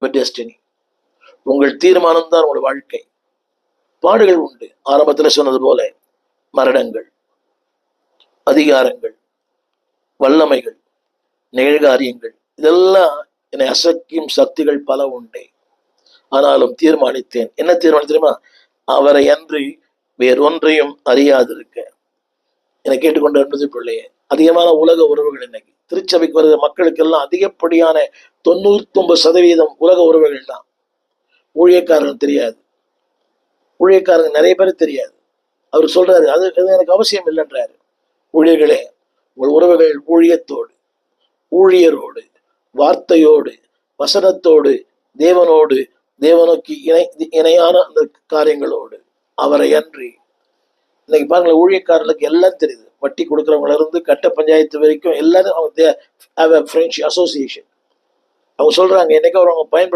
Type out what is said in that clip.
Destiny. உங்கள் தீர்மானம் தான் உங்களுடைய வாழ்க்கை. பாடுகள் உண்டு. ஆரம்பத்தில் சொன்னது போல மரணங்கள், அதிகாரங்கள், வல்லமைகள், நிகழ்காரியங்கள், இதெல்லாம் என்னை அசைக்கும் சக்திகள் பல உண்டு. ஆனாலும் தீர்மானித்தேன். என்ன தீர்மானம் தெரியுமா? அவரை அன்றி வேறொன்றையும் அறியாதிருக்க. என்னை கேட்டுக்கொண்டு இருப்பது பிள்ளையே, அதிகமான உலக உறவுகள் இன்னைக்கு திருச்சபைக்கு வருகிற மக்களுக்கெல்லாம் அதிகப்படியான 99% உலக உறவுகள் தான். ஊழியக்காரர்கள் தெரியாது. ஊழியக்காரங்க நிறைய பேர் தெரியாது. அவர் சொல்றாரு, அது எனக்கு அவசியம் இல்லைன்றாரு. ஊழியர்களே, உங்கள் உறவுகள் ஊழியத்தோடு, ஊழியரோடு, வார்த்தையோடு, வசனத்தோடு, தேவனோடு, தேவனோக்கி இணையான அந்த காரியங்களோடு, அவரை அன்றி. இன்னைக்கு பாருங்களேன், ஊழியக்காரர்களுக்கு எல்லாம் தெரியுது. வட்டி கொடுக்குறவங்கள இருந்து கட்ட பஞ்சாயத்து வரைக்கும் எல்லாரும் அவங்க ஃப்ரெண்ட்ஷிப் அசோசியேஷன். அவங்க சொல்றாங்க, என்னைக்கு அவங்க பயன்படுத்த